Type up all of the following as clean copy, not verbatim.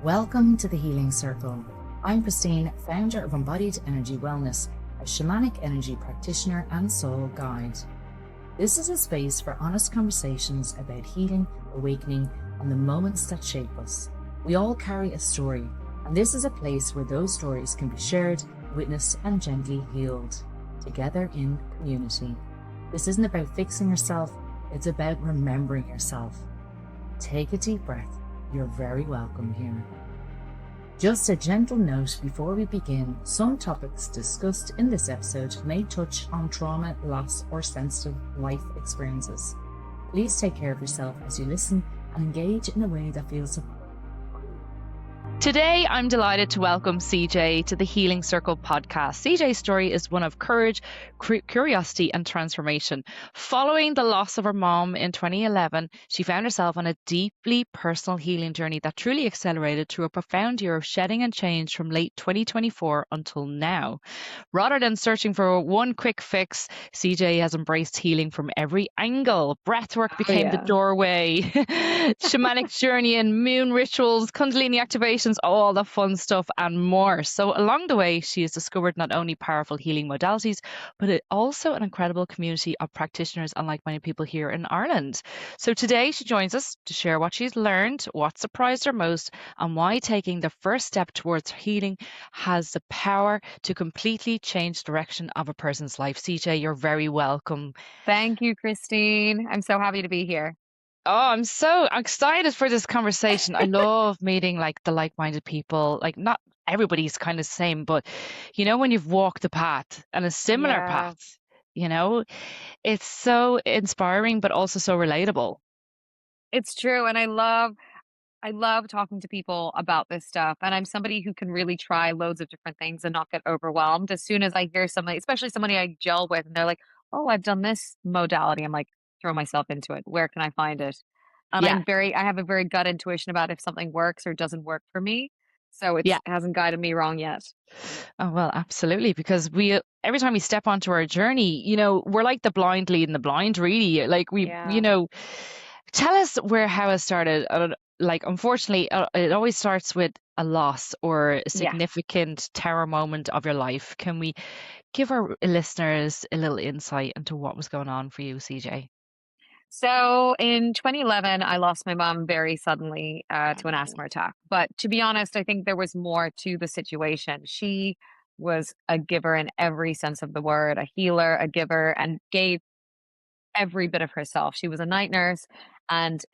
Welcome to the Healing Circle. I'm Christine, founder of Embodied Energy Wellness, a shamanic energy practitioner and soul guide. This is a space for honest conversations about healing, awakening, and the moments that shape us. We all carry a story, and this is a place where those stories can be shared, witnessed, and gently healed, together in community. This isn't about fixing yourself, it's about remembering yourself. Take a deep breath. You're very welcome here. Just a gentle note before we begin, some topics discussed in this episode may touch on trauma, loss, or sensitive life experiences. Please take care of yourself as you listen and engage in a way that feels supportive. Today, I'm delighted to welcome CJ to the Healing Circle podcast. CJ's story is one of courage, curiosity, and transformation. Following the loss of her mom in 2011, she found herself on a deeply personal healing journey that truly accelerated through a profound year of shedding and change from late 2024 until now. Rather than searching for one quick fix, CJ has embraced healing from every angle. Breathwork became the doorway, shamanic journey and moon rituals, Kundalini activation, all the fun stuff and more. So along the way, she has discovered not only powerful healing modalities, but also an incredible community of practitioners and like-minded people here in Ireland. So today she joins us to share what she's learned, what surprised her most, and why taking the first step towards healing has the power to completely change the direction of a person's life. CJ, you're very welcome. Thank you, Christine. I'm so happy to be here. Oh, I'm so excited for this conversation. I love meeting the like-minded people. Like, not everybody's kind of the same, but when you've walked the path and a similar path, it's so inspiring, but also so relatable. It's true. And I love talking to people about this stuff. And I'm somebody who can really try loads of different things and not get overwhelmed. As soon as I hear somebody, especially somebody I gel with, and they're like, oh, I've done this modality, I'm like, throw myself into it. Where can I find it? And I have a very gut intuition about if something works or doesn't work for me. So it hasn't guided me wrong yet. Oh, well, absolutely. Because every time we step onto our journey, we're like the blind leading the blind, really. Like tell us how it started. Unfortunately, it always starts with a loss or a significant terror moment of your life. Can we give our listeners a little insight into what was going on for you, CJ? So in 2011, I lost my mom very suddenly to an asthma attack. But to be honest, I think there was more to the situation. She was a giver in every sense of the word, a healer, a giver, and gave every bit of herself. She was a night nurse, and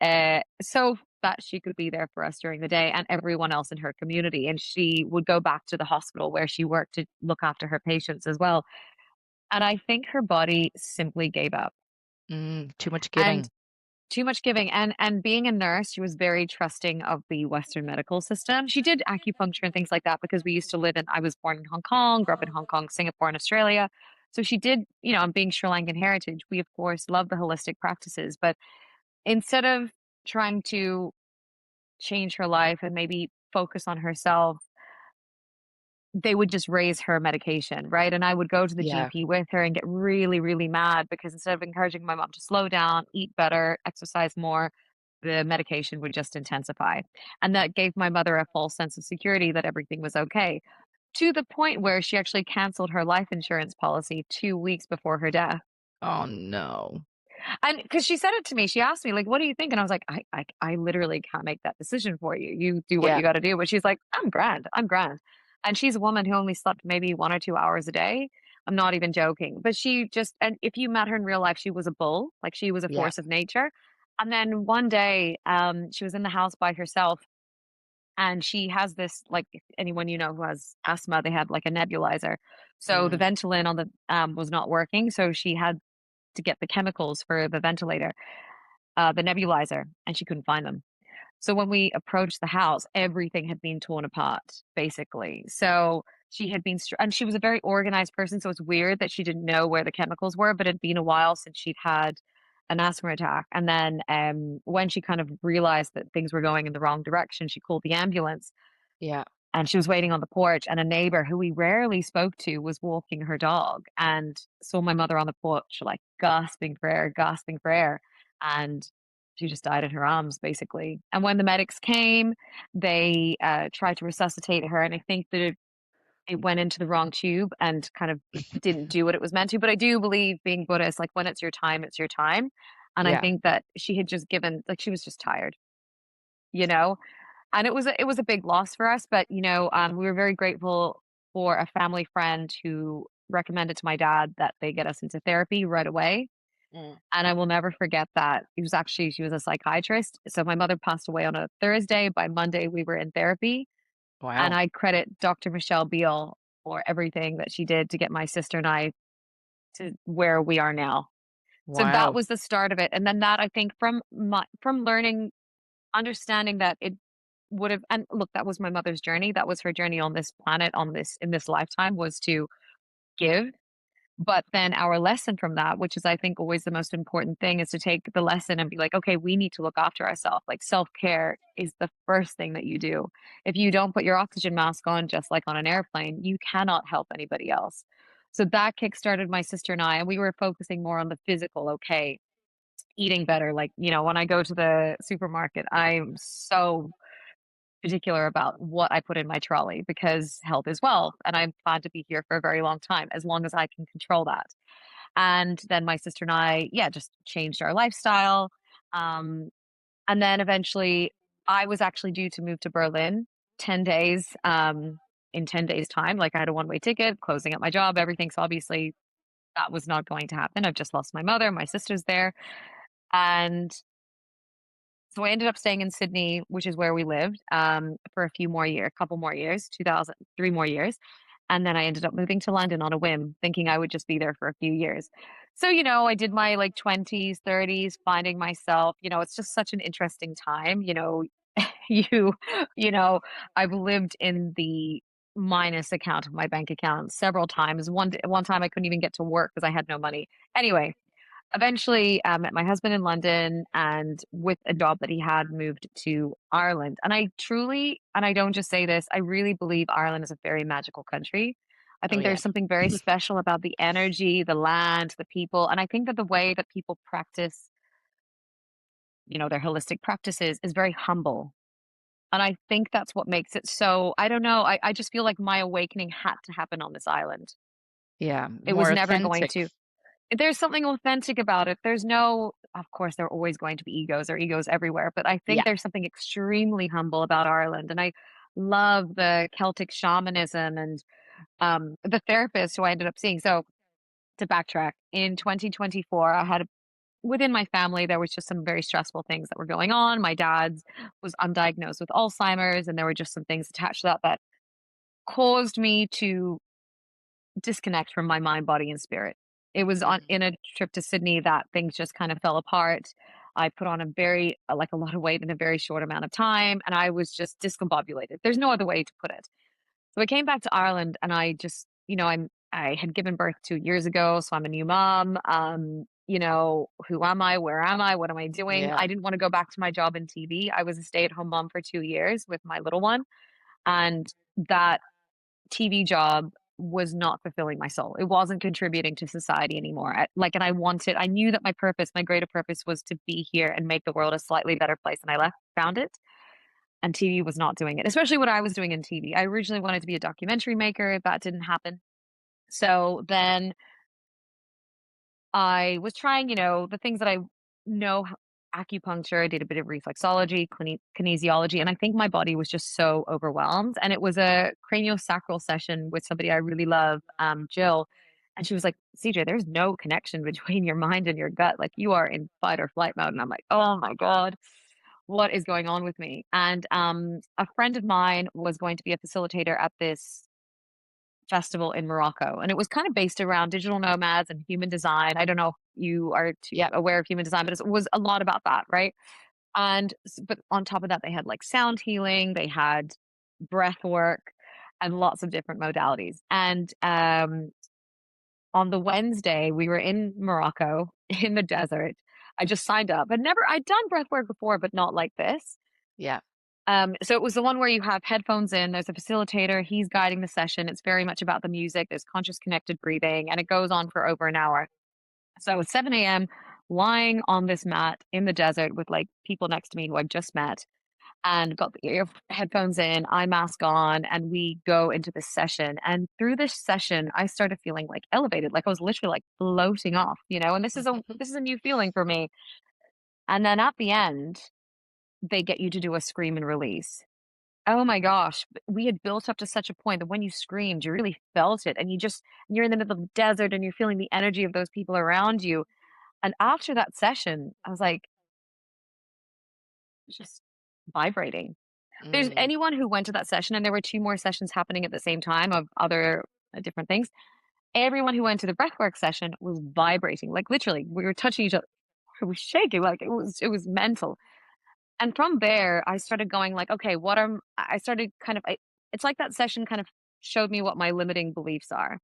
so that she could be there for us during the day and everyone else in her community. And she would go back to the hospital where she worked to look after her patients as well. And I think her body simply gave up. Too much giving. And being a nurse, she was very trusting of the Western medical system. She did acupuncture and things like that because I was born in Hong Kong, grew up in Hong Kong, Singapore, and Australia. So she did, and being Sri Lankan heritage, we of course love the holistic practices. But instead of trying to change her life and maybe focus on herself, they would just raise her medication, right? And I would go to the GP with her and get really, really mad because instead of encouraging my mom to slow down, eat better, exercise more, the medication would just intensify. And that gave my mother a false sense of security that everything was okay, to the point where she actually canceled her life insurance policy 2 weeks before her death. Oh, no. And because she said it to me, she asked me, like, what do you think? And I was like, I literally can't make that decision for you. You do what you got to do. But she's like, I'm grand. And she's a woman who only slept maybe 1 or 2 hours a day. I'm not even joking. But and if you met her in real life, she was a bull, like she was a force of nature. And then one day, she was in the house by herself. And she has this, like, anyone who has asthma, they have like a nebulizer. So the Ventolin on the was not working. So she had to get the chemicals for the ventilator, the nebulizer, and she couldn't find them. So when we approached the house, everything had been torn apart, basically. So she had been, and she was a very organized person. So it's weird that she didn't know where the chemicals were, but it'd been a while since she'd had an asthma attack. And then when she kind of realized that things were going in the wrong direction, she called the ambulance. Yeah. And she was waiting on the porch, and a neighbor who we rarely spoke to was walking her dog and saw my mother on the porch, like gasping for air. And she just died in her arms, basically. And when the medics came, they tried to resuscitate her, and I think that it went into the wrong tube and kind of didn't do what it was meant to. But I do believe, being Buddhist, like when it's your time, it's your time. And I Yeah. think that she had just given, like she was just tired, you know? And it was a big loss for us, but, we were very grateful for a family friend who recommended to my dad that they get us into therapy right away, Mm. and I will never forget that. She was a psychiatrist, so my mother passed away on a Thursday. By Monday, we were in therapy, and Wow. I credit Dr. Michelle Beale for everything that she did to get my sister and I to where we are now. So that Wow. was the start of it, and then that, I think, from learning, understanding that it would have, and look, that was my mother's journey. That was her journey on this planet, in this lifetime, was to give. But then our lesson from that, which is I think always the most important thing, is to take the lesson and be like, okay, we need to look after ourselves. Like self-care is the first thing that you do. If you don't put your oxygen mask on, just like on an airplane, you cannot help anybody else. So that kickstarted my sister and I, and we were focusing more on the physical, okay, eating better. Like, when I go to the supermarket, I'm so particular about what I put in my trolley because health is wealth. And I plan to be here for a very long time, as long as I can control that. And then my sister and I, yeah, just changed our lifestyle. Um, and then eventually I was actually due to move to Berlin 10 days, in 10 days time. Like I had a one-way ticket, closing up my job, everything. So obviously that was not going to happen. I've just lost my mother, my sister's there. And so I ended up staying in Sydney, which is where we lived, for a few more years, a couple more years, 3 more years. And then I ended up moving to London on a whim, thinking I would just be there for a few years. So, I did my like 20s, 30s, finding myself, it's just such an interesting time. You, you know, I've lived in the minus account of my bank account several times. One time I couldn't even get to work because I had no money. Anyway, eventually met my husband in London, and with a job that he had, moved to Ireland. And I truly, and I don't just say this, I really believe Ireland is a very magical country. I Oh think yeah. there's something very special about the energy, the land, the people. And I think that the way that people practice, their holistic practices is very humble. And I think that's what makes it so, I don't know, I just feel like my awakening had to happen on this island. Yeah. It was More never going authentic. to. There's something authentic about it. There's no, of course, there are always going to be egos. There are egos everywhere, but I think Yeah. there's something extremely humble about Ireland. And I love the Celtic shamanism and the therapist who I ended up seeing. So to backtrack, in 2024, within my family, there was just some very stressful things that were going on. My dad was undiagnosed with Alzheimer's, and there were just some things attached to that caused me to disconnect from my mind, body, and spirit. It was on Mhm. in a trip to Sydney that things just kind of fell apart. I put on like a lot of weight in a very short amount of time, and I was just discombobulated. There's no other way to put it. So I came back to Ireland, and I just, I had given birth 2 years ago, so I'm a new mom. Who am I? Where am I? What am I doing? Yeah. I didn't want to go back to my job in TV. I was a stay-at-home mom for 2 years with my little one, and that TV job was not fulfilling my soul. It wasn't contributing to society anymore. I knew that my greater purpose was to be here and make the world a slightly better place. And found it. And TV was not doing it, especially what I was doing in TV. I originally wanted to be a documentary maker. That didn't happen. So then I was trying, the things that I know, acupuncture, I did a bit of reflexology, kinesiology, and I think my body was just so overwhelmed. And it was a craniosacral session with somebody I really love, Jill. And she was like, CJ, there's no connection between your mind and your gut. Like you are in fight or flight mode. And I'm like, oh my God, what is going on with me? And a friend of mine was going to be a facilitator at this festival in Morocco, and it was kind of based around digital nomads and human design. I don't know if you are Yeah. aware of human design, but it was a lot about that, right? But on top of that, they had like sound healing, they had breath work, and lots of different modalities. And on the Wednesday, we were in Morocco in the desert. I just signed up. I'd done breath work before, but not like this. Yeah. So it was the one where you have headphones in, there's a facilitator, he's guiding the session. It's very much about the music, there's conscious connected breathing, and it goes on for over an hour. So it's 7 a.m. lying on this mat in the desert with like people next to me who I've just met and got the headphones in, eye mask on, and we go into this session. And through this session, I started feeling like elevated, like I was literally like floating off, you know. And this is a new feeling for me. And then at the end, they get you to do a scream and release. Oh my gosh, we had built up to such a point that when you screamed, you really felt it, and you're in the middle of the desert, and you're feeling the energy of those people around you. And after that session, I was like, just vibrating. There's Mm. anyone who went to that session, and there were 2 more sessions happening at the same time of other, different things. Everyone who went to the breathwork session was vibrating, like, literally, we were touching each other. It was shaking, like, it was mental. And from there, I started going like, "Okay, I started kind of it's like that session kind of showed me what my limiting beliefs are.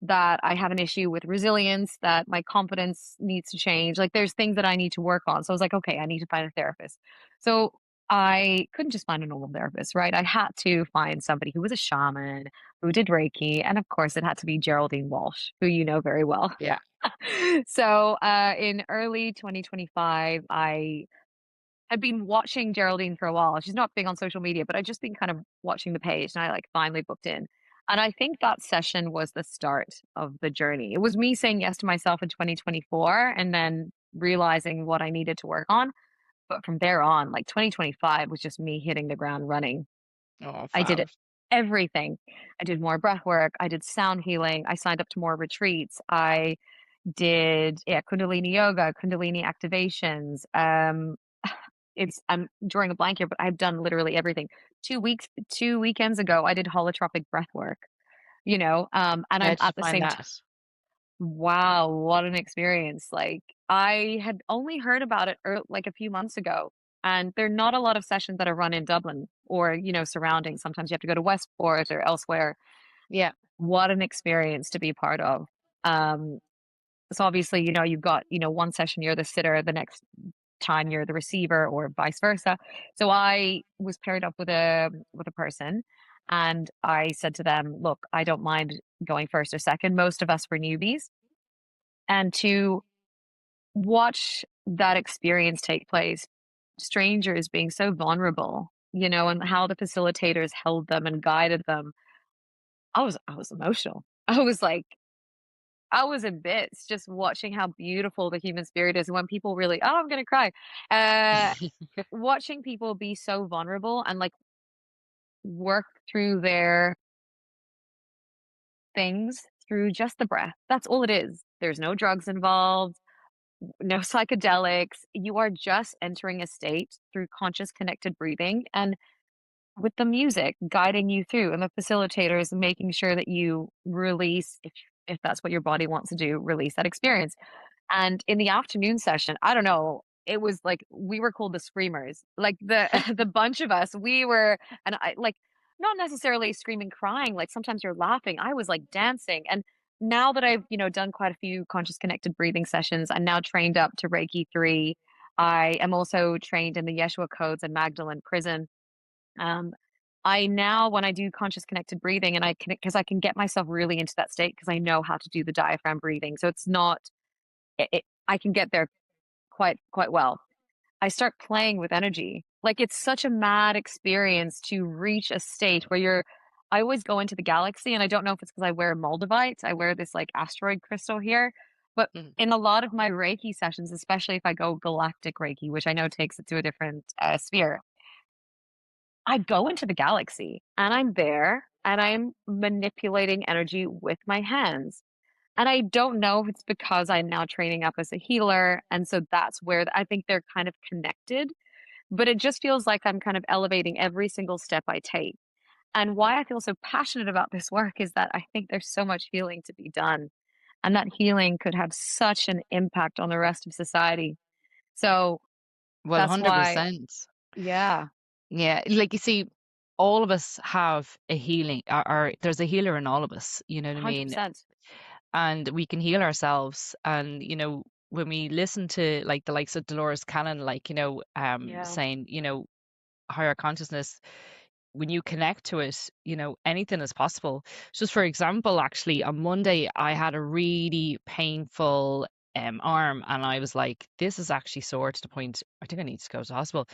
That I have an issue with resilience, that my confidence needs to change. Like there's things that I need to work on. So I was like, okay, I need to find a therapist. So I couldn't just find a normal therapist, right? I had to find somebody who was a shaman, who did Reiki, and of course it had to be Geraldine Walsh, who you know very well. Yeah. So in early 2025, I had been watching Geraldine for a while. She's not big on social media, but I'd just been kind of watching the page and I like finally booked in. And I think that session was the start of the journey. It was me saying yes to myself in 2024 and then realizing what I needed to work on. But from there on, like 2025 was just me hitting the ground running. Oh, I did fab. it everything. I did more breath work. I did sound healing. I signed up to more retreats. I did Kundalini yoga, Kundalini activations. I'm drawing a blank here, but I've done literally everything. 2 weekends ago, I did holotropic breath work, and How I'm did you at the find same that? time. Wow, what an experience. Like I had only heard about it like a few months ago. And there are not a lot of sessions that are run in Dublin or, surrounding. Sometimes you have to go to Westport or elsewhere. Yeah. What an experience to be part of. Um, so obviously, you've got, one session you're the sitter, the next time you're the receiver or vice versa. So I was paired up with a person and I said to them, look, I don't mind going first or second. Most of us were newbies. And to watch that experience take place, strangers being so vulnerable, and how the facilitators held them and guided them, I was emotional. I was in bits just watching how beautiful the human spirit is. And when people really, oh, I'm gonna cry. Uh, watching people be so vulnerable and like work through their things through just the breath. That's all it is. There's no drugs involved, no psychedelics. You are just entering a state through conscious connected breathing and with the music guiding you through and the facilitators making sure that you release if that's what your body wants to do, release that experience. And in the afternoon session, I don't know, it was like we were called the screamers. Like the the bunch of us, we were and I like not necessarily screaming crying, like sometimes you're laughing. I was like dancing. And now that I've, done quite a few conscious connected breathing sessions, I'm now trained up to Reiki 3. I am also trained in the Yeshua codes and Magdalene prison. Um, I now, when I do conscious connected breathing, and I can, because I can get myself really into that state because I know how to do the diaphragm breathing. So it's not, I can get there quite well. I start playing with energy. Like it's such a mad experience to reach a state where I always go into the galaxy, and I don't know if it's because I wear Moldavite. I wear this like asteroid crystal here. But Mhm. in a lot of my Reiki sessions, especially if I go galactic Reiki, which I know takes it to a different sphere, I go into the galaxy and I'm there and I'm manipulating energy with my hands. And I don't know if it's because I'm now training up as a healer. And so that's where I think they're kind of connected, but it just feels like I'm kind of elevating every single step I take. And why I feel so passionate about this work is that I think there's so much healing to be done. And that healing could have such an impact on the rest of society. So Well, that's why, 100%. yeah, Yeah, like you see, all of us have a healing, or there's a healer in all of us, you know what I mean? 100%. And we can heal ourselves. And, when we listen to like the likes of Dolores Cannon, like, Yeah. saying, higher consciousness, when you connect to it, anything is possible. Just for example, actually, on Monday, I had a really painful arm, and I was like, this is actually sore to the point I think I need to go to the hospital.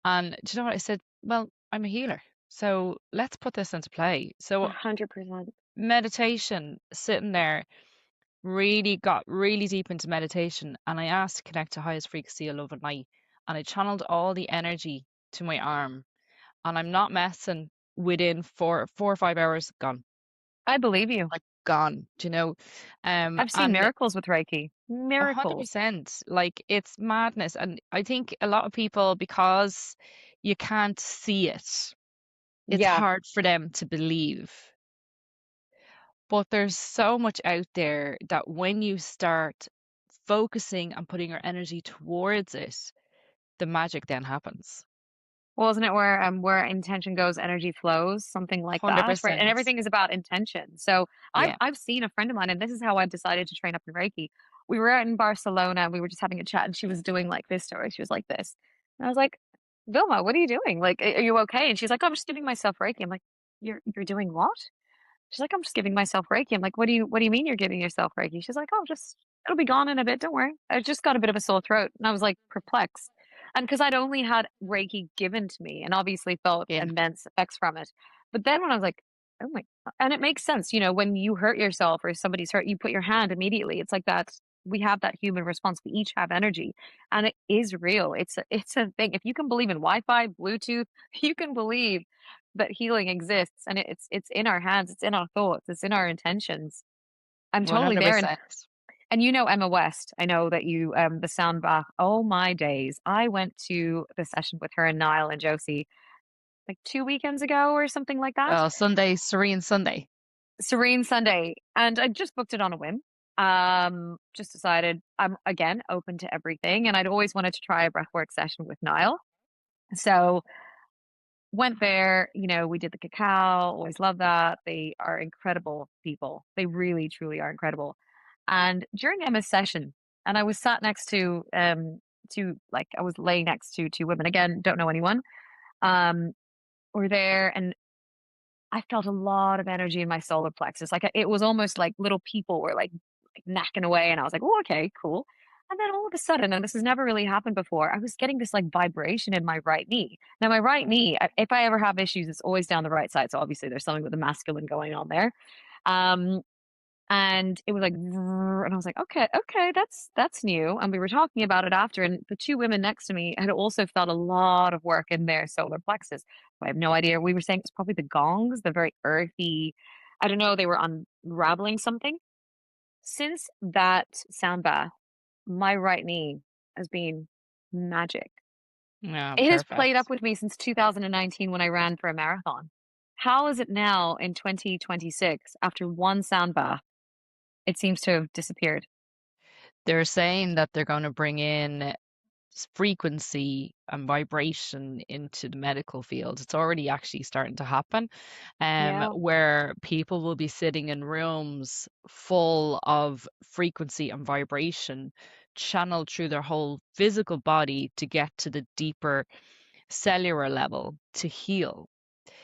And do you know what I said? Well, I'm a healer, so let's put this into play. So 100%. meditation, sitting there, really got really deep into meditation, and I asked to connect to highest frequency of love at night, and I channeled all the energy to my arm, and I'm not messing. Within 4 or 5 hours, gone, I believe you. like gone. Do you know? I've seen And miracles with Reiki. Miracles. 100%, like it's madness, and I think a lot of people, because you can't see it, it's Yeah. hard for them to believe. But there's so much out there that when you start focusing and putting your energy towards it, the magic then happens. Well, isn't it where intention goes, energy flows, something like that, right? And 100%. everything is about intention. So I've Yeah. I've seen a friend of mine, and this is how I decided to train up in Reiki. We were out in Barcelona, and we were just having a chat, and she was doing like this story. She was like this, and I was like, Vilma, what are you doing? Like, are you okay? And she's like, oh, I'm just giving myself Reiki. I'm like, you're doing what? She's like, I'm just giving myself Reiki. I'm like, what do you mean you're giving yourself Reiki? She's like, oh, just it'll be gone in a bit. Don't worry. I just got a bit of a sore throat. And I was like perplexed. And because I'd only had Reiki given to me and obviously felt Yeah. immense effects from it. But then when I was like, oh my, and it makes sense, when you hurt yourself or somebody's hurt, you put your hand immediately. It's like that. We have that human response. We each have energy, and it is real. It's a thing. If you can believe in Wi-Fi, Bluetooth, you can believe that healing exists, and it's in our hands, it's in our thoughts, it's in our intentions. I'm totally there. And 100%. Emma West, I know that you the sound bath. Oh my days. I went to the session with her and Niall and Josie like 2 weekends ago or something like that. Oh, Sunday, Serene Sunday. Serene Sunday. And I just booked it on a whim. Just decided I'm again open to everything. And I'd always wanted to try a breathwork session with Niall. So went there, we did the cacao, always love that. They are incredible people. They really, truly are incredible. And during Emma's session, and I was sat next to I was laying next to two women, again, don't know anyone, were there, and I felt a lot of energy in my solar plexus. Like it was almost like little people were like knacking away, and I was like, oh, okay, cool. And then all of a sudden, and this has never really happened before, I was getting this like vibration in my right knee. Now, my right knee, if I ever have issues, it's always down the right side. So obviously, there's something with the masculine going on there. And it was like, and I was like, okay, that's new. And we were talking about it after, and the two women next to me had also felt a lot of work in their solar plexus. I have no idea. We were saying it's probably the gongs, the very earthy. I don't know. They were unraveling something. Since that sound bath, my right knee has been magic. Yeah, It has played perfect. up with me since 2019 when I ran for a marathon. How is it now in 2026 after one sound bath? It seems to have disappeared. They're saying that they're going to bring in frequency and vibration into the medical field. It's already actually starting to happen, Yeah, where people will be sitting in rooms full of frequency and vibration channeled through their whole physical body to get to the deeper cellular level to heal.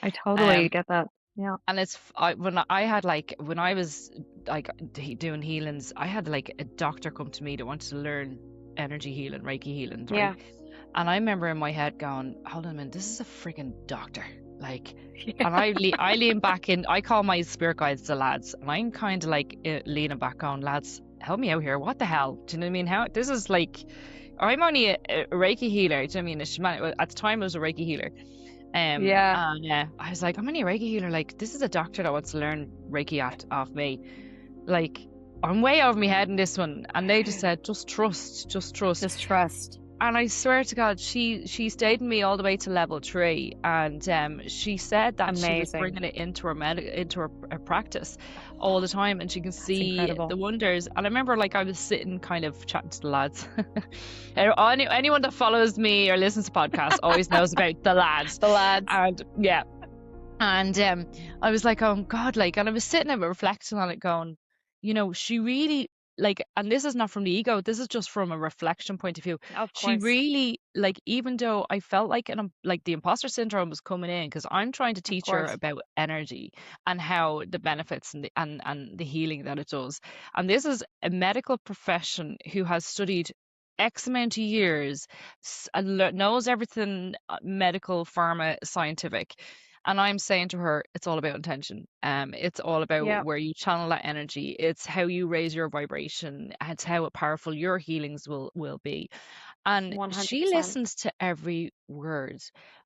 I totally Um, get that. Yeah. and when I had like when I was like doing healings, I had like a doctor come to me that wanted to learn energy healing, Reiki healing, right? Yeah. And I remember in my head going, hold on a minute, this is a freaking doctor. Like, Yeah. and I lean back in, I call my spirit guides the lads, and I'm kind of like leaning back on, lads, help me out here. What the hell? Do you know what I mean? How this is like, I'm only a Reiki healer. Do you know what I mean? A shamanic, well, at the time I was a Reiki healer. Yeah. And I was like, I'm only a Reiki healer. Like, this is a doctor that wants to learn Reiki off me. Like, I'm way over my head in this one. And they just said, just trust. Just trust. And I swear to God, she stayed with me all the way to level 3, and she said that she was Amazing. bringing it into her practice all the time, and she can see incredible. the wonders. And I remember, like, I was sitting, kind of chatting to the lads. Anyone that follows me or listens to podcasts always knows about the lads. The lads. And yeah, and I was like, oh God, like, and I was sitting there reflecting on it, going, she really like, and this is not from the ego, this is just from a reflection point of view. Of She course. really, like, even though I felt like like the imposter syndrome was coming in, because I'm trying to Of teach her course. about energy and how the benefits and the healing that it does. And this is a medical profession who has studied X amount of years, and knows everything medical, pharma, scientific. And I'm saying to her, it's all about intention. It's all about Yeah. where you channel that energy. It's how you raise your vibration. It's how powerful your healings will be. And she 100%. listens to every word.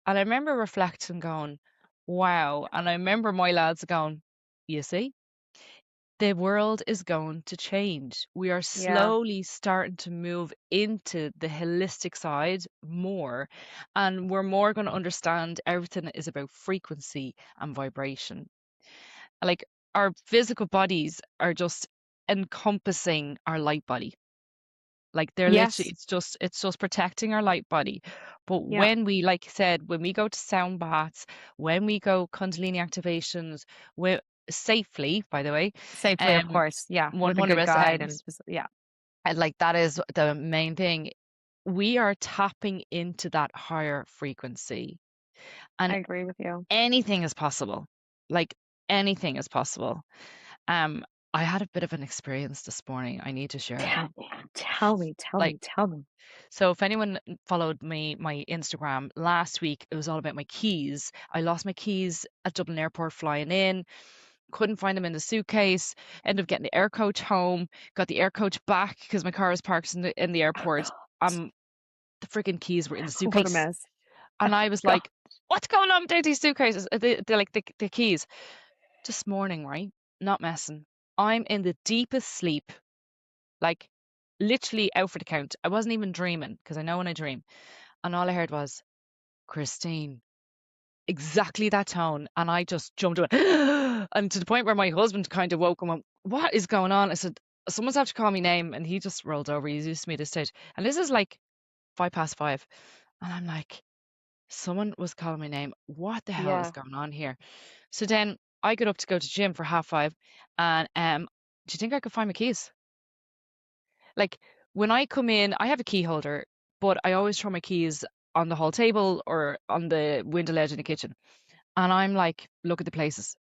And I remember reflecting, going, wow. And I remember my lads going, you see, the world is going to change. We are Yeah. slowly starting to move into the holistic side more, and we're more going to understand everything is about frequency and vibration. Like, our physical bodies are just encompassing our light body. Like, they're literally, Yes. it's just protecting our light body. But Yeah. when we, like I said, when we go to sound baths, when we go Kundalini activations, we safely, by the way, Safely, of um, course. Yeah. With a good guide 100%. and yeah, And like, that is the main thing. We are tapping into that higher frequency, I and agree with you. anything is possible. Like, anything is possible. Um, I had a bit of an experience this morning I need to share. Tell me, tell Like, me, tell me. so if anyone followed me, my Instagram last week, it was all about my keys. I lost my keys at Dublin Airport flying in, couldn't find them in the suitcase, ended up getting the air coach home, got the air coach back because my car was parked in the Oh airport. God. The freaking keys were in the What a suitcase. mess. And I was God. like, what's going on with these suitcases? They're like the keys. This morning, right? Not messing. I'm in the deepest sleep, like literally out for the count. I wasn't even dreaming, because I know when I dream. And all I heard was, Christine, exactly that tone. And I just jumped away. And to the point where my husband kind of woke and went, what is going on? I said, someone's have to call me name. And he just rolled over. He's used to me at this stage. And this is like 5 past 5. And I'm like, someone was calling my name. What the hell is Yeah. going on here? So then I got up to go to gym for 5:30. And do you think I could find my keys? Like, when I come in, I have a key holder, but I always throw my keys on the hall table or on the window ledge in the kitchen. And I'm like, look at the places.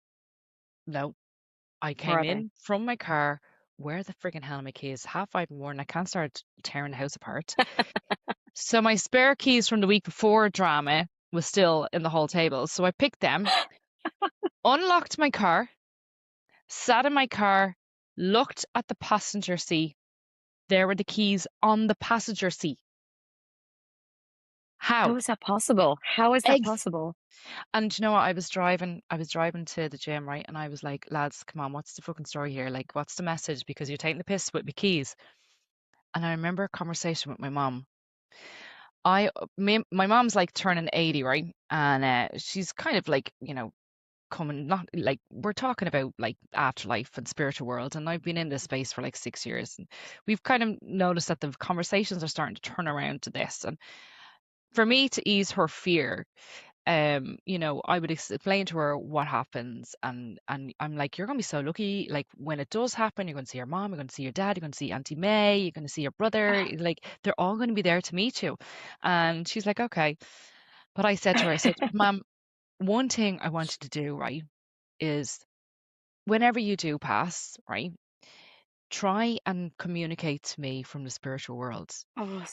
No, I Where came are they? in from my car. Where the friggin' hell are my keys? 5:30 in the morning. I can't start tearing the house apart. So my spare keys from the week before drama was still in the hall table. So I picked them, unlocked my car, sat in my car, looked at the passenger seat. There were the keys on the passenger seat. How How? is that possible? How is that Eggs. possible? And you know what? I was driving to the gym, right? And I was like, lads, come on, what's the fucking story here? Like, what's the message? Because you're taking the piss with my keys. And I remember a conversation with my mom. My mom's like turning 80, right? And she's kind of like, coming, not like, we're talking about like afterlife and spiritual world. And I've been in this space for like 6 years. And we've kind of noticed that the conversations are starting to turn around to this. And for me to ease her fear, I would explain to her what happens, and I'm like, you're gonna be so lucky. Like, when it does happen, you're gonna see your mom, you're gonna see your dad, you're gonna see Auntie May, you're gonna see your brother. Like, they're all gonna be there to meet you. And she's like, okay. But I said to her, I said, Mom, one thing I want you to do, right, is whenever you do pass, right, try and communicate to me from the spiritual worlds Oh,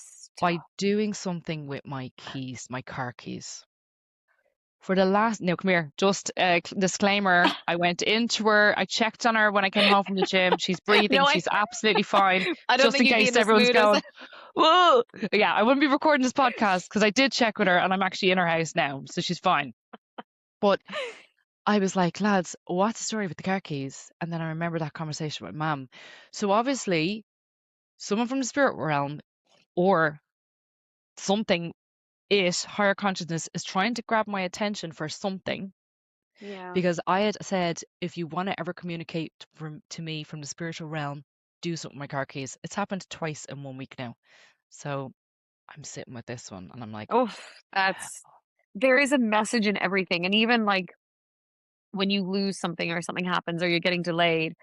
by stop. doing something with my keys, my car keys. For the last, no, come here. Just a disclaimer. I went into her. I checked on her when I came home from the gym. She's breathing. No, She's absolutely fine. I don't Just think in you'd be in case this everyone's mood as going, whoa. Yeah, I wouldn't be recording this podcast because I did check with her and I'm actually in her house now. So she's fine. But I was like, lads, what's the story with the car keys? And then I remember that conversation with Mum. So obviously, someone from the spirit realm or something, higher consciousness, is trying to grab my attention for something, Yeah. because I had said, if you want to ever communicate to me from the spiritual realm, do something with my car keys. It's happened twice in 1 week now. So I'm sitting with this one and I'm like, Oh, that's there is a message in everything. And even like when you lose something or something happens or you're getting delayed,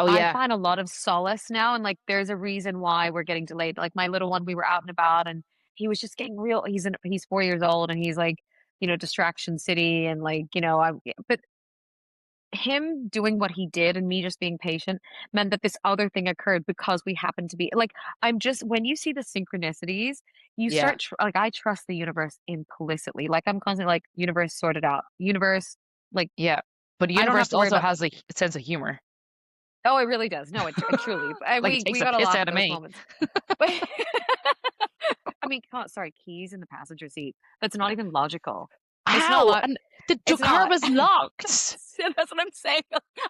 Oh I yeah. find a lot of solace now, and, like, there's a reason why we're getting delayed. Like, my little one, we were out and about, and he was just getting real he's 4 years old, and he's, like, distraction city, and, like, but him doing what he did and me just being patient meant that this other thing occurred because we happened to be like, I'm just when you see the synchronicities, you Yeah. start like, I trust the universe implicitly. Like, I'm constantly like, universe, sort it out. Universe, like, Yeah. But the I don't have universe to worry also about. has a sense of humor. Oh, it really does. No, it truly. Like it We takes we a got a piss lot out of of those me. moments. But I mean, sorry, keys in the passenger seat. That's not even logical. It's not. How? And the It's car not. was locked. That's what I'm saying.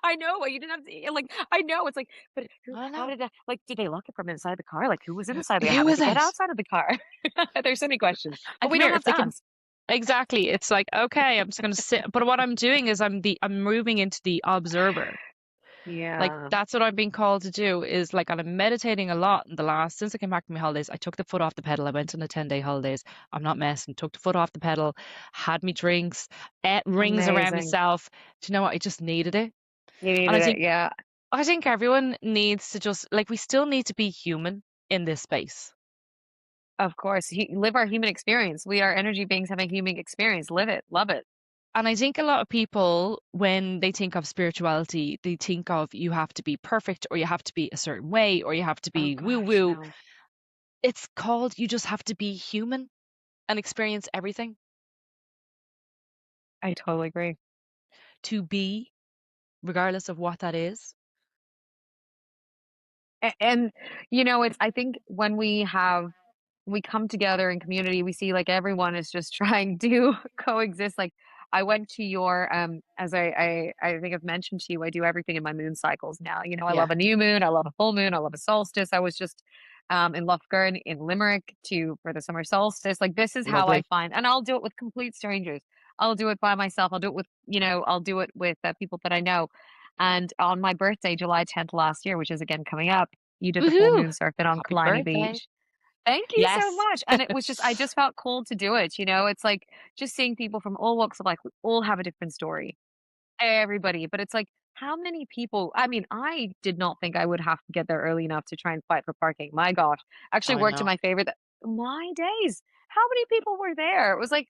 I know. You didn't have to, like, I know. It's like, but who, I don't how know. did did they lock it from inside the car? Like, who was inside there? Who How did is they get it? outside of the car? There's so many questions, And but we come don't here, have if they to can ask. exactly. It's like, okay, I'm just gonna sit. But what I'm doing is I'm moving into the observer. Like Yeah. that's what I've been called to do is like, and I'm meditating a lot in the last since I came back from my holidays. I took the foot off the pedal. I went on a 10-day holidays. I'm not messing. Took the foot off the pedal, had me drinks, ate rings around Amazing. myself. Do you know what? I just needed it. You And needed it. Yeah. I think everyone needs to just like we still need to be human in this space. Of course. Live our human experience. We are energy beings having human experience. Live it. Love it. And I think a lot of people, when they think of spirituality, they think of you have to be perfect or you have to be a certain way or you have to Oh be woo gosh, woo. no. It's called you just have to be human and experience everything. I totally agree. To be, regardless of what that is. And it's I think when we come together in community, we see like everyone is just trying to coexist. Like I went to your as I think I've mentioned to you, I do everything in my moon cycles now. I Yeah, love a new moon, I love a full moon, I love a solstice. I was just in Loughgorn in Limerick for the summer solstice. Like this is how I lovely. find, and I'll do it with complete strangers. I'll do it by myself. I'll do it with I'll do it with people that I know. And on my birthday, July 10th last year, which is again coming up, you did the full Woohoo! moon circuit on Happy Killiney birthday. Beach. Thank you so Yes. much. And it was just I just felt called to do it. It's like just seeing people from all walks of life. We all have a different story. Everybody. But it's like, how many people? I mean, I did not think I would have to get there early enough to try and fight for parking. My gosh. Actually I worked in know. my favor my days. How many people were there? It was like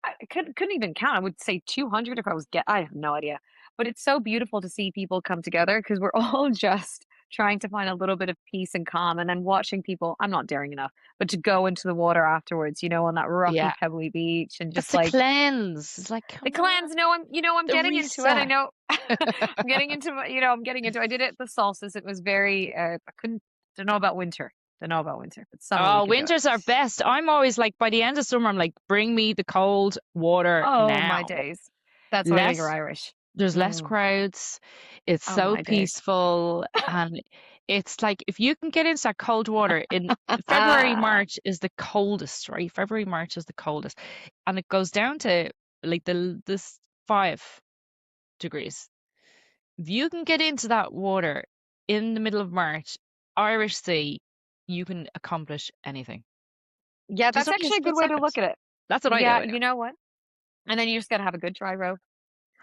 I couldn't even count. I would say 200 if I have no idea. But it's so beautiful to see people come together because we're all just trying to find a little bit of peace and calm and then watching people, I'm not daring enough, but to go into the water afterwards, on that rocky, Yeah. pebbly beach and It's just the like cleanse. It's like, the come on, clans know I'm the getting into it. I reset. know I'm getting into I'm getting into I did it at the solstice. It was very I couldn't don't know about winter. Don't know about winter, but summer we Oh, could do it. winters are best. I'm always like, by the end of summer, I'm like, bring me the cold water Oh my now. days. That's why you're Less, Irish. there's less Mm. crowds. It's Oh so my days. peaceful. And it's like, if you can get into that cold water in February, March is the coldest, right? February, March is the coldest. And it goes down to like this 5 degrees. If you can get into that water in the middle of March, Irish Sea, you can accomplish anything. Yeah, Just that's only a actually a good split way to second. look at it. That's what I do Yeah, anyway. you know what? And then you just gotta have a good dry rope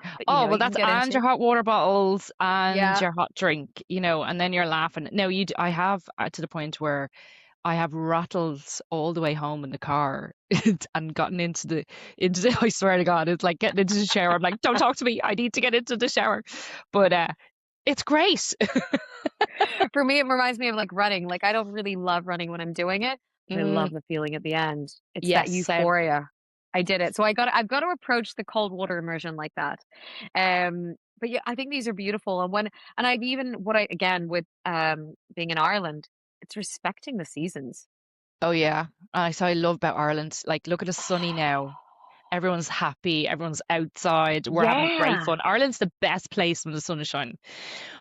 that Oh, well, you can that's get and into. your hot water bottles and Yeah. your hot drink, and then you're laughing. No, I have to the point where I have rattled all the way home in the car and gotten into the I swear to God, it's like getting into the shower. I'm like, don't talk to me. I need to get into the shower. But it's great. For me, it reminds me of like running. Like I don't really love running when I'm doing it, but I Mm, love the feeling at the end. It's that yes, same. euphoria. I did it. So I've got to approach the cold water immersion like that. But yeah, I think these are beautiful. And I've even what I again with being in Ireland, it's respecting the seasons. Oh yeah. So I love about Ireland. Like, look at us sunny now. Everyone's happy. Everyone's outside. We're having great Yeah, fun. Ireland's the best place when the sun is shining.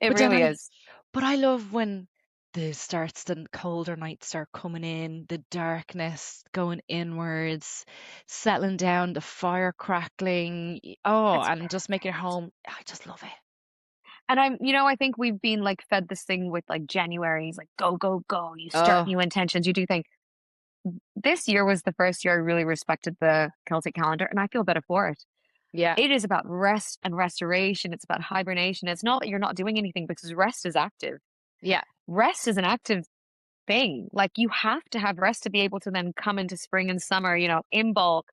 it But then really is. I love when the colder nights start coming in, the darkness going inwards, settling down, the fire crackling. Oh, It's and just making it perfect. home. I just love it. And I think we've been like fed this thing with like January's like go, go, go. You start Oh, new intentions. You do think this year was the first year I really respected the Celtic calendar and I feel better for it. Yeah. It is about rest and restoration. It's about hibernation. It's not that you're not doing anything because rest is active. Yeah. Rest is an active thing. Like you have to have rest to be able to then come into spring and summer, in bulk,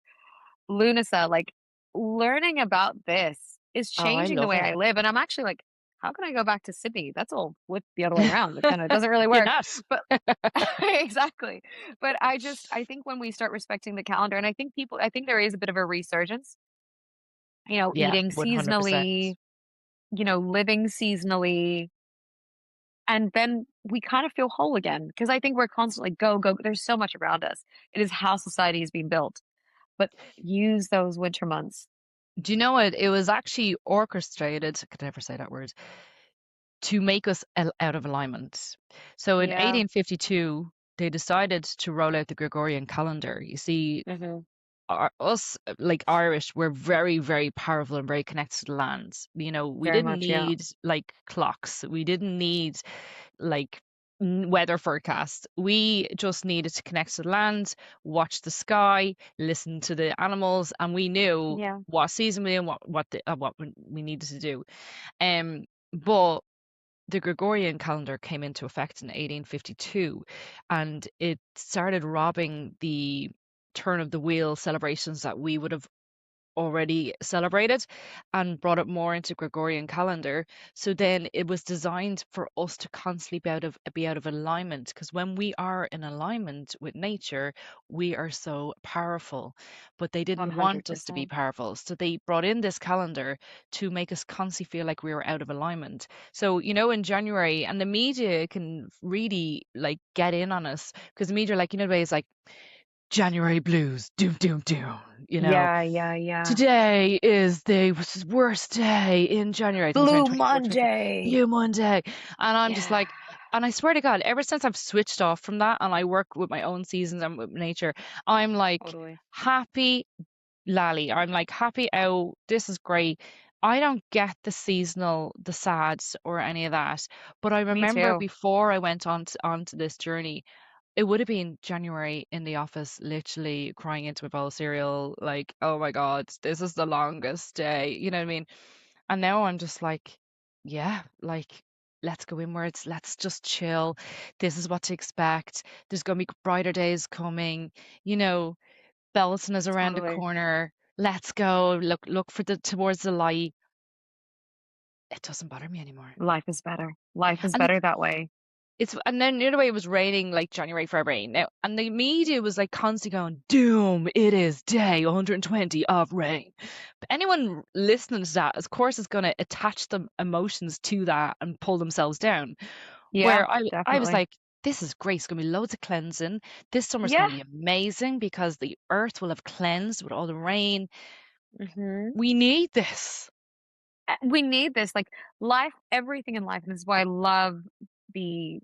Lunasa, like learning about this is Oh, I changing the love way it. I live. And I'm actually like, how can I go back to Sydney? That's all flipped the other way around. It kind of doesn't really You're work. not. But exactly. But I think when we start respecting the calendar, and I think there is a bit of a resurgence, Yeah, eating 100%. seasonally, living seasonally, and then we kind of feel whole again. Because I think we're constantly go, go. There's so much around us. It is how society is being built. But use those winter months. Do you know what? It was actually orchestrated, I could never say that word, to make us out of alignment. So in Yeah. 1852, they decided to roll out the Gregorian calendar. You see, Hmm. us, like Irish, we're very, very powerful and very connected to the land. We Very didn't much, yeah. need like clocks. We didn't need like weather forecast. We just needed to connect to the land, watch the sky, listen to the animals, and we knew Yeah. what season we in, what we needed to do. But the Gregorian calendar came into effect in 1852, and it started robbing the turn of the wheel celebrations that we would have already celebrated and brought it more into Gregorian calendar. So then it was designed for us to constantly be out of alignment, because when we are in alignment with nature, we are so powerful. But they didn't want us to be 100%. powerful. So they brought in this calendar to make us constantly feel like we were out of alignment. So, in January, and the media can really like get in on us, because the media are like, the way it's like January blues, doom, doom, doom. Yeah, yeah, yeah. Today is the worst day in January. I think it's around Blue 24, 25. Monday. Blue Monday. And I'm just Yeah, like, and I swear to God, ever since I've switched off from that and I work with my own seasons and with nature, I'm like totally. happy lally. I'm like happy out. This is great. I don't get the sads or any of that. But I Me remember too. before I went onto this journey, it would have been January in the office, literally crying into a bowl of cereal, like, oh my God, this is the longest day. You know what I mean? And now I'm just like, yeah, like, let's go inwards. Let's just chill. This is what to expect. There's going to be brighter days coming. You know, Belton is around the Totally. corner. Let's go. Look towards the light. It doesn't bother me anymore. Life is better. Life is And better that way. and then the other way, it was raining like January, February now, and the media was like constantly going, doom, it is day 120 of rain. But anyone listening to that, of course, is going to attach the emotions to that and pull themselves down. Yeah, Where I was definitely. like, this is great. It's going to be loads of cleansing. This summer's Yeah. going to be amazing because the earth will have cleansed with all the rain. Hmm. We need this. We need this. Like life, everything in life, and this is why I love the,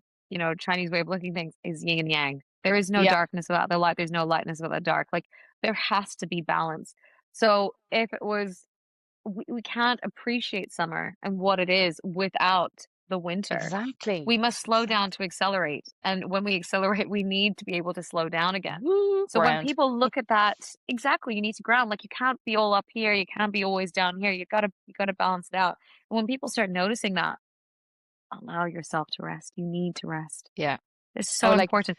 Chinese way of looking at things is yin and yang. There is no Yeah, darkness without the light. There's no lightness without the dark. Like there has to be balance. So if it was we can't appreciate summer and what it is without the winter. exactly. We must slow down to accelerate. And when we accelerate, we need to be able to slow down again. Woo, So when ground. people look at that, exactly, you need to ground. Like you can't be all up here, you can't be always down here. You gotta balance it out. And when people start noticing that, allow yourself to rest. You need to rest. Yeah. It's so Oh, like important.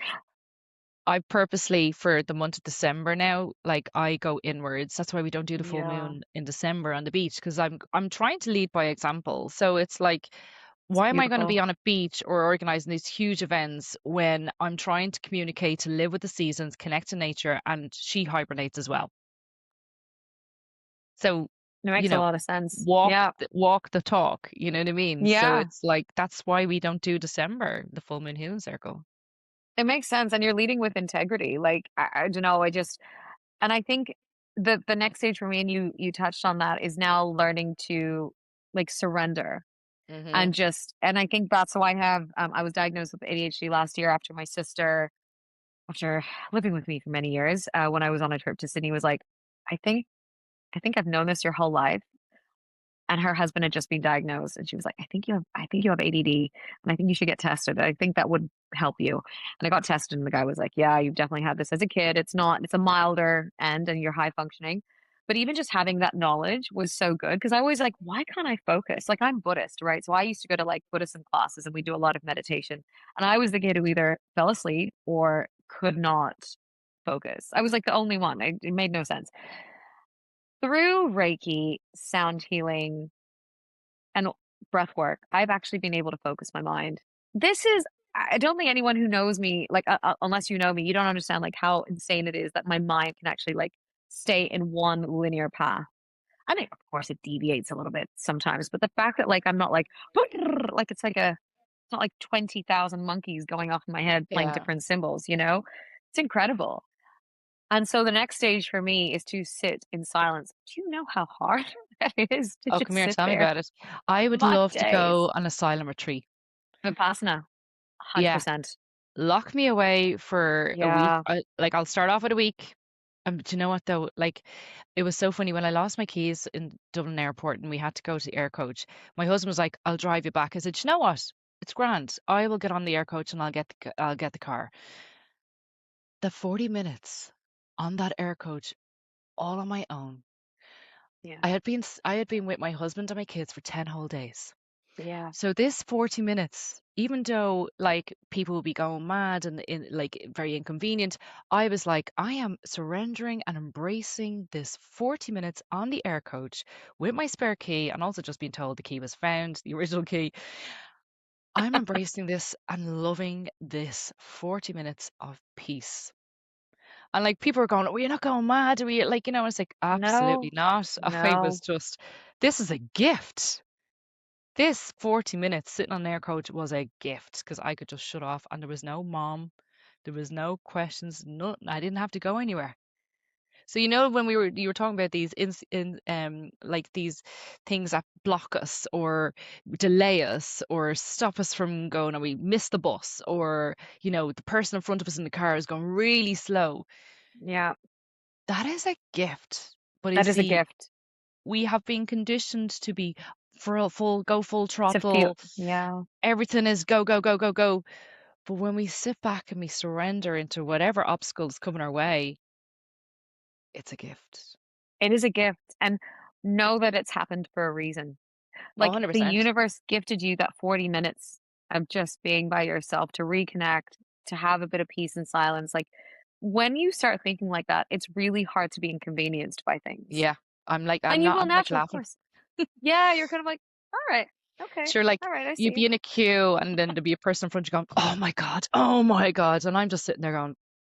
I purposely, for the month of December now, like I go inwards. That's why we don't do the full Yeah, moon in December on the beach, because I'm trying to lead by example. So it's like, it's why am I going to beautiful. be on a beach or organizing these huge events when I'm trying to communicate, to live with the seasons, connect to nature, and she hibernates as well. So, It you makes a know, lot of sense. walk Yeah. walk the talk, you know what I mean? So Yeah. it's like that's why we don't do December, the full moon healing circle. It makes sense. And you're leading with integrity. Like I don't know, and I think the next stage for me, and you touched on that, is now learning to like surrender Hmm. and I think that's why I was diagnosed with ADHD last year after my sister, after living with me for many years, when I was on a trip to Sydney, was like, I think I think I've known this your whole life. And her husband had just been diagnosed, and she was like, I think you have ADD, and I think you should get tested. I think that would help you." And I got tested, and the guy was like, "Yeah, you've definitely had this as a kid. It's not. It's a milder end, and you're high functioning." But even just having that knowledge was so good because I always like, why can't I focus? Like I'm Buddhist, right? So I used to go to like Buddhism classes and we do a lot of meditation. And I was the kid who either fell asleep or could not focus. I was like the only one. It made no sense. Through Reiki, sound healing, and breath work, I've actually been able to focus my mind. This is I don't think anyone who knows me, like, unless you know me, you don't understand, like, how insane it is that my mind can actually, like, stay in one linear path. I mean, of course, it deviates a little bit sometimes, but the fact that, like, I'm not like, it's not like 20,000 monkeys going off in my head playing Yeah. different symbols, you know? It's incredible. And so the next stage for me is to sit in silence. Do you know how hard that is to Oh, just come here, sit tell me there? about it. I would My love to days. go on a silent retreat. Vipassana, Yeah. 100%. Lock me away for a week. Yeah, Like I'll start off with a week. Do you know what though? Like it was so funny when I lost my keys in Dublin Airport and we had to go to the air coach. My husband was like, "I'll drive you back." I said, "You know what? It's grand. I will get on the air coach and I'll get the car." The 40 minutes on that air coach all on my own. yeah, I had been with my husband and my kids for 10 whole days. yeah. So this 40 minutes, even though like people will be going mad and like very inconvenient, I was like, I am surrendering and embracing this 40 minutes on the air coach with my spare key and also just being told the key was found, the original key. I'm embracing this and loving this 40 minutes of peace. And like people are going, "Oh, you're not going mad, are we?" Like, it's like absolutely No, not. I was no. just, this is a gift. This 40 minutes sitting on their couch was a gift because I could just shut off and there was no mom, there was no questions, nothing. I didn't have to go anywhere. So when you were talking about these like these things that block us or delay us or stop us from going, or we miss the bus, or the person in front of us in the car is going really slow. Yeah, That is a gift. But you that is a see, gift we have been conditioned to be full to feel. throttle. Yeah, Everything is go, go, go, go, go. But when we sit back and we surrender into whatever obstacles coming our way, it's a gift. it is a gift. And know that it's happened for a reason. Like the 100%. universe gifted you that 40 minutes of just being by yourself to reconnect, to have a bit of peace and silence. Like when you start thinking like that, it's really hard to be inconvenienced by things. Yeah. And you will I'm like naturally, of laughing. course. Yeah, you're kind of like, all right, okay, Sure, like all right, I you'd see be you. in a queue and then there'd be a person in front of you going, "Oh my God, oh my God." And I'm just sitting there going,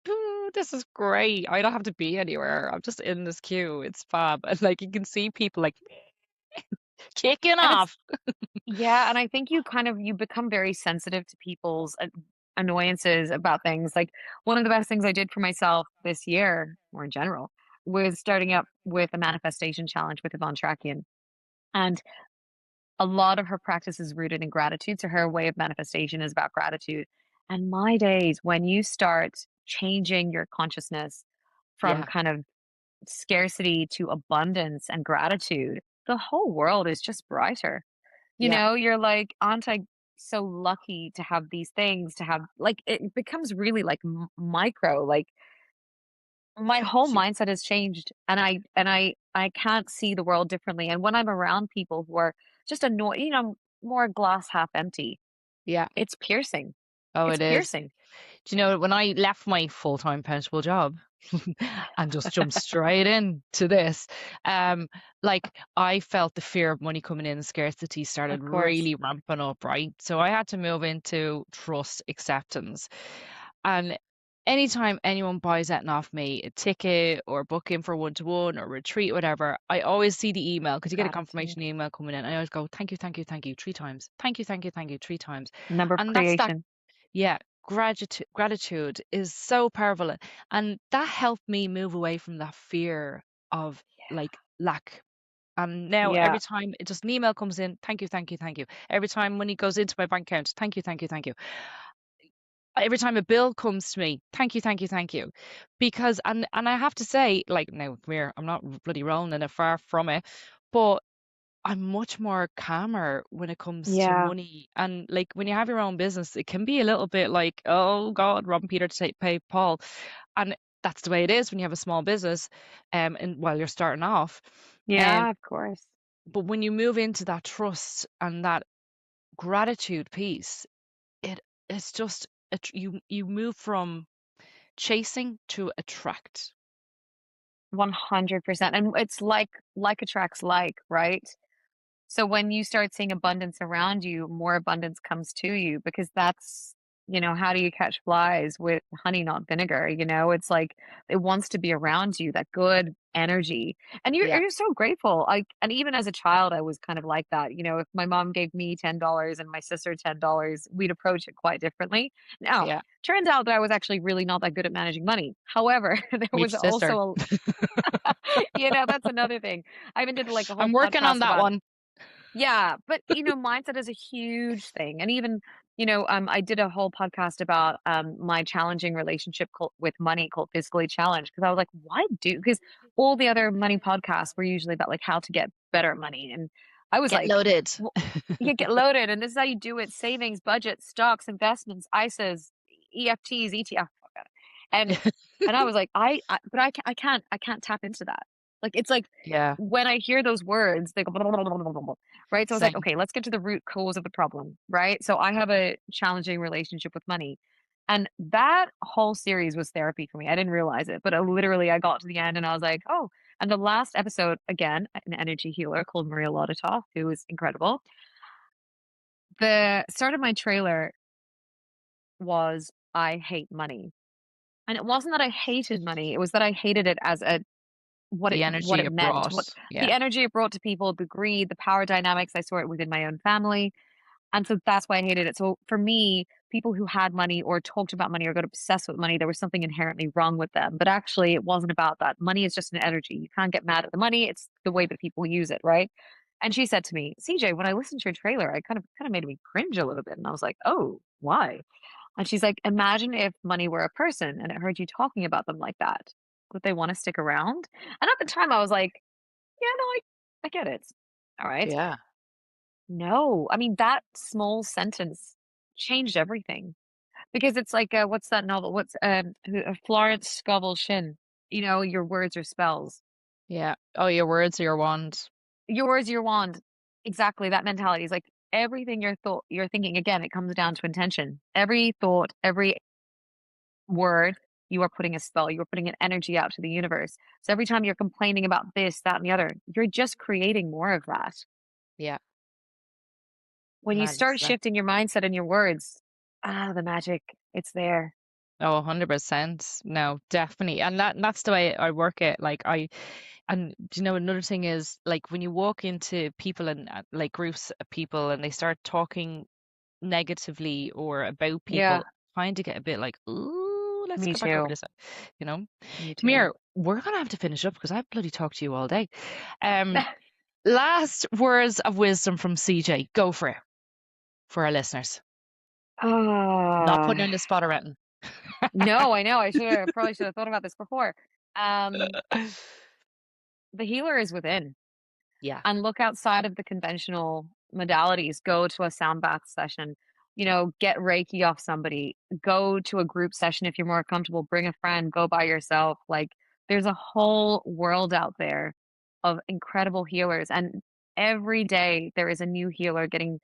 "Ooh, this is great. I don't have to be anywhere. I'm just in this queue. It's fab." And like you can see people like kicking And it's off. yeah, and I think you become very sensitive to people's annoyances about things. Like one of the best things I did for myself this year, or in general, was starting up with a manifestation challenge with Yvonne Trakian. And a lot of her practice is rooted in gratitude. So her way of manifestation is about gratitude. And my days, when you start changing your consciousness from Yeah. kind of scarcity to abundance and gratitude, the whole world is just brighter. You Yeah. know, you're like, "Aren't I so lucky to have these things, to have" like, it becomes really, like, micro, like, my whole She, mindset has changed, and I can't see the world differently, and when I'm around people who are just annoyed, more glass half empty, yeah. it's piercing. Oh, It's it is. piercing. Do you know when I left my full-time punishable job and just jumped straight in to this, um, like I felt the fear of money coming in and scarcity started Of course. really ramping up, right? So I had to move into trust acceptance. And anytime anyone buys anything off me, a ticket or book in for one-to-one or retreat, whatever, I always see the email because you get a Gratitude. confirmation email coming in. I always go, "Thank you, thank you, thank you," 3 times. Thank you, 3 times. Number of And that's that. creation. Yeah, gratitude is so powerful, and that helped me move away from that fear of like lack. And now Yeah. every time it just an email comes in, thank you, thank you, thank you. Every time money goes into my bank account, thank you, thank you, thank you. Every time a bill comes to me, thank you, thank you, thank you. Because and I have to say, like now, come here, I'm not bloody rolling in it, far from it, but I'm much more calmer when it comes to Yeah. money. And like when you have your own business, it can be a little bit like, oh God, robbing Peter to pay Paul. And that's the way it is when you have a small business, and while you're starting off. Yeah, of course. But when you move into that trust and that gratitude piece, it's just you move from chasing to attract. 100%. And it's like attracts like, right? So when you start seeing abundance around you, more abundance comes to you because that's, how do you catch flies with honey, not vinegar? It's like it wants to be around you, that good energy. And you're Yeah, you're so grateful. And even as a child, I was kind of like that. If my mom gave me $10 and my sister $10, we'd approach it quite differently. Now, yeah. turns out that I was actually really not that good at managing money. However, there Me was sister. also that's another thing. I even did like a whole I'm working on podcast that about one. yeah, but mindset is a huge thing. And even, I did a whole podcast about my challenging relationship with money called Fiscally Challenged because I was like, why because all the other money podcasts were usually about like how to get better at money. And I was Get like, loaded. well, you get loaded and this is how you do it: savings, budget, stocks, investments, ISAs, EFTs, ETF. And I was like, but I can't tap into that. Like, it's like Yeah, when I hear those words, they go, blah, blah, blah, blah, blah, blah, blah, right? So I was like, same. okay, let's get to the root cause of the problem, right? So I have a challenging relationship with money. And that whole series was therapy for me. I didn't realize it, but I got to the end and I was like, oh, and the last episode, again, an energy healer called Maria Loditoff, who is incredible. The start of my trailer was I hate money. And it wasn't that I hated money, it was that I hated it as what The what energy it it meant, brought. the Yeah, energy it brought to people, the greed, the power dynamics. I saw it within my own family, and so that's why I hated it. So for me, people who had money or talked about money or got obsessed with money, there was something inherently wrong with them. But actually, it wasn't about that. Money is just an energy. You can't get mad at the money. It's the way that people use it, right? And she said to me, CJ, when I listened to your trailer, I kind of made me cringe a little bit. And I was like, oh, why? And she's like, imagine if money were a person and it heard you talking about them like that. Would they want to stick around? And at the time, I was like, yeah, no, I get it. All right. yeah, No, I mean, that small sentence changed everything because it's like, what's that novel? Florence Scovel Shinn? Your words are spells. yeah. Oh, your words are your wand. Yours, your wand. Exactly. That mentality is like everything you're thinking. Again, it comes down to intention. Every thought, every word, you are putting a spell, you are putting an energy out to the universe. So every time you're complaining about this, that, and the other, you're just creating more of that. Yeah, When you magic's start there. shifting your mindset and your words, the magic, it's there. Oh, 100%. No, definitely. And that's the way I work it. And another thing is like when you walk into people and like groups of people and they start talking negatively or about Yeah, people, I find to get a bit like, ooh, let's me go back over too. this, you know? Me Come too. here, we're gonna have to finish up because I've bloody talked to you all day. Um, last words of wisdom from CJ. Go for our listeners. Not putting you on Ah, the spot or anything. no, I know. Probably should have thought about this before. Um, the healer is within. Yeah, And look outside of the conventional modalities. Go to a sound bath session, get Reiki off somebody, go to a group session if you're more comfortable, bring a friend, go by yourself. Like there's a whole world out there of incredible healers. And every day there is a new healer getting,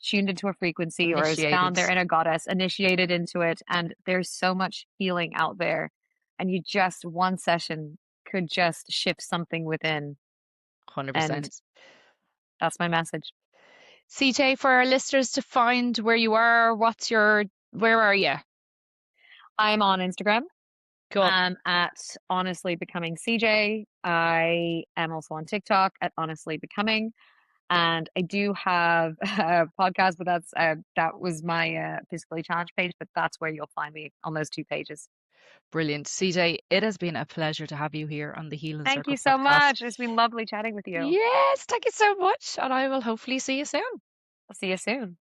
tuned into a frequency or has found initiated. their inner goddess, initiated into it. And there's so much healing out there. And one session could just shift something within. And 100%. that's my message. CJ, for our listeners to find where you are, where are you? I'm on Instagram. Go on. At Honestly Becoming CJ. I am also on TikTok at Honestly Becoming. And I do have a podcast, but that was my physically challenged page, but that's where you'll find me on those two pages. Brilliant. CJ, it has been a pleasure to have you here on the Healing Thank you Circle so podcast. much. It's been lovely chatting with you. Yes, thank you so much. And I will hopefully see you soon. I'll see you soon.